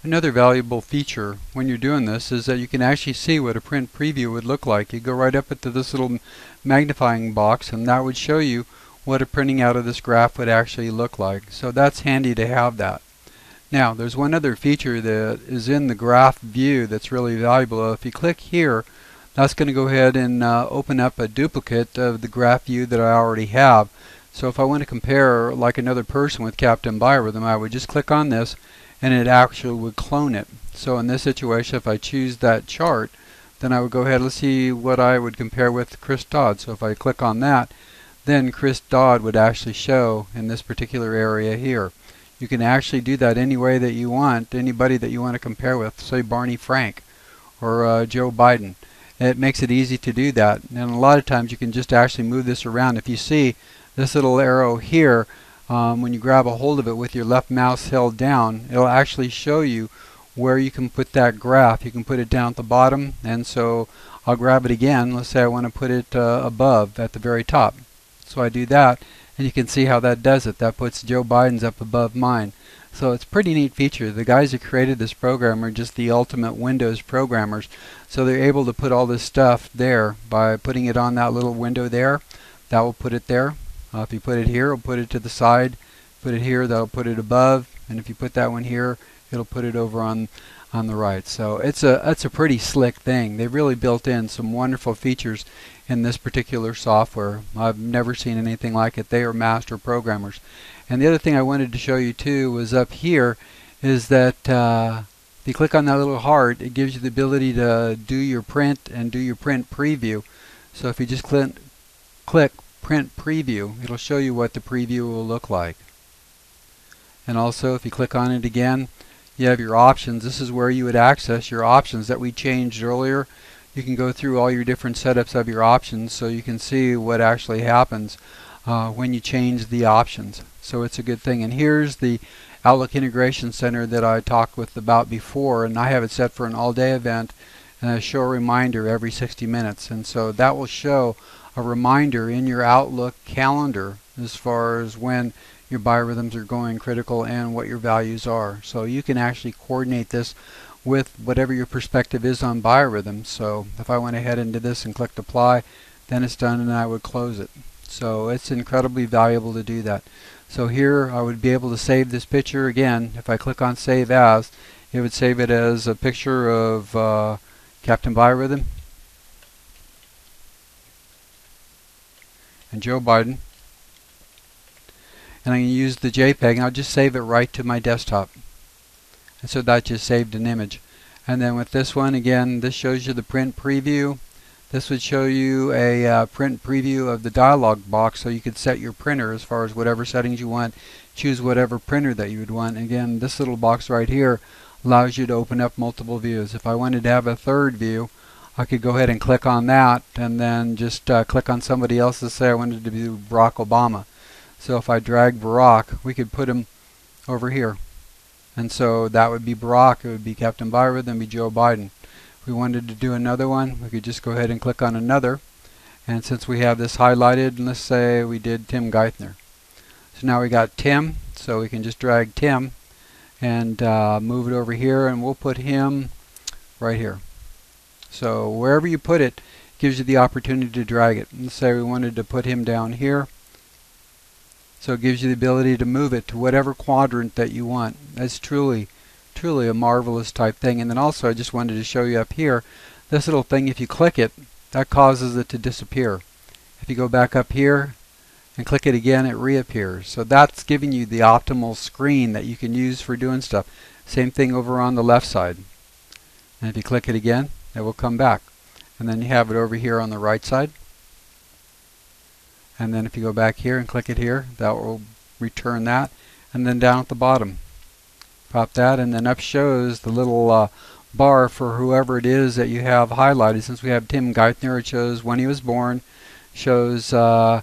Another valuable feature when you're doing this is that you can actually see what a print preview would look like. You go right up into this little magnifying box and that would show you what a printing out of this graph would actually look like. So that's handy to have that. Now there's one other feature that is in the graph view that's really valuable. If you click here, that's going to go ahead and open up a duplicate of the graph view that I already have. So if I want to compare like another person with Captain Biorhythm, I would just click on this and it actually would clone it. So in this situation, if I choose that chart, then I would go ahead, let's see what I would compare with Chris Dodd. So if I click on that, then Chris Dodd would actually show in this particular area here. You can actually do that any way that you want, anybody that you want to compare with, say Barney Frank or Joe Biden. It makes it easy to do that, and a lot of times you can just actually move this around. If you see this little arrow here, when you grab a hold of it with your left mouse held down, it'll actually show you where you can put that graph. You can put it down at the bottom, and so I'll grab it again. Let's say I want to put it above at the very top. So I do that, and you can see how that does it. That puts Joe Biden's up above mine. So it's a pretty neat feature. The guys who created this program are just the ultimate Windows programmers. So they're able to put all this stuff there by putting it on that little window there. That will put it there. If you put it here, it'll put it to the side. Put it here, that'll put it above. And if you put that one here, it'll put it over on the right. So it's a pretty slick thing. They really built in some wonderful features in this particular software. I've never seen anything like it. They are master programmers. And the other thing I wanted to show you too was up here is that if you click on that little heart, it gives you the ability to do your print and do your print preview. So if you just click print preview, it'll show you what the preview will look like. And also if you click on it again, you have your options. This is where you would access your options that we changed earlier. You can go through all your different setups of your options so you can see what actually happens when you change the options. So it's a good thing. And here's the Outlook Integration Center that I talked about before, and I have it set for an all-day event and show a reminder every 60 minutes. And so that will show a reminder in your Outlook calendar as far as when your biorhythms are going critical and what your values are. So you can actually coordinate this with whatever your perspective is on biorhythms. So if I went ahead into this and clicked apply, then it's done and I would close it. So it's incredibly valuable to do that. So here I would be able to save this picture again. If I click on save as, it would save it as a picture of Captain Biorhythm and Joe Biden. And I can use the JPEG and I'll just save it right to my desktop. And so that just saved an image. And then with this one, again, this shows you the print preview. This would show you a print preview of the dialog box, so you could set your printer as far as whatever settings you want. Choose whatever printer that you would want. Again, this little box right here allows you to open up multiple views. If I wanted to have a third view, I could go ahead and click on that and then just click on somebody else's. Say I wanted to be Barack Obama. So if I drag Barack, we could put him over here. And so that would be Barack, it would be Captain Biorhythm, and be Joe Biden. If we wanted to do another one, we could just go ahead and click on another. And since we have this highlighted, let's say we did Tim Geithner. So now we got Tim, so we can just drag Tim and move it over here, and we'll put him right here. So wherever you put it, gives you the opportunity to drag it. Let's say we wanted to put him down here. So it gives you the ability to move it to whatever quadrant that you want. That's truly a marvelous type thing. And then also I just wanted to show you up here, this little thing, if you click it, that causes it to disappear. If you go back up here and click it again, it reappears. So that's giving you the optimal screen that you can use for doing stuff. Same thing over on the left side. And if you click it again, it will come back. And then you have it over here on the right side. And then if you go back here and click it here, that will return that. And then down at the bottom, pop that, and then up shows the little bar for whoever it is that you have highlighted. Since we have Tim Geithner, it shows when he was born, shows how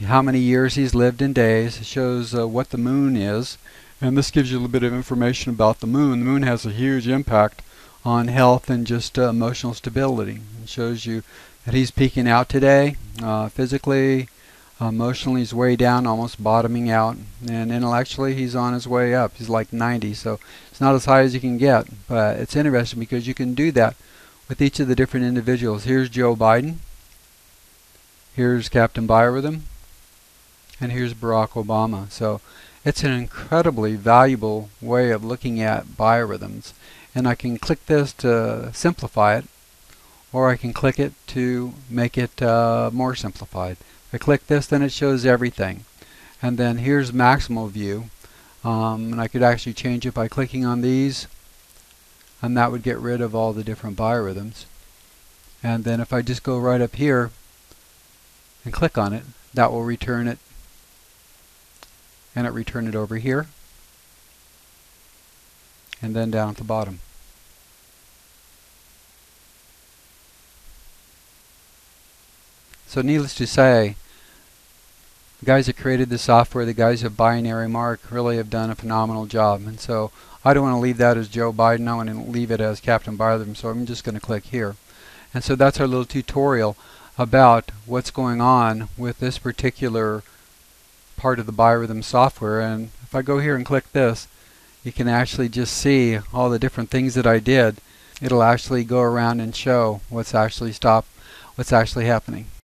many years he's lived in days, it shows what the moon is, and this gives you a little bit of information about the moon. The moon has a huge impact on health and just emotional stability. It shows you that he's peaking out today, physically. Emotionally, he's way down, almost bottoming out, and intellectually, he's on his way up. He's like 90, so It's not as high as you can get, but it's interesting because you can do that with each of the different individuals. Here's Joe Biden, here's Captain Biorhythm, and here's Barack Obama. So it's an incredibly valuable way of looking at biorhythms. And I can click this to simplify it, or I can click it to make it more simplified. If I click this, then it shows everything. And then here's maximal view. And I could actually change it by clicking on these, and that would get rid of all the different biorhythms. And then if I just go right up here and click on it, that will return it, and it returned it over here, and then down at the bottom. So needless to say, the guys that created the software, the guys at Binary Mark, really have done a phenomenal job. And so I don't want to leave that as Joe Biden. I want to leave it as Captain Biorhythm. So I'm just going to click here. And so that's our little tutorial about what's going on with this particular part of the Biorhythm software. And if I go here and click this, you can actually just see all the different things that I did. It'll actually go around and show what's actually happening.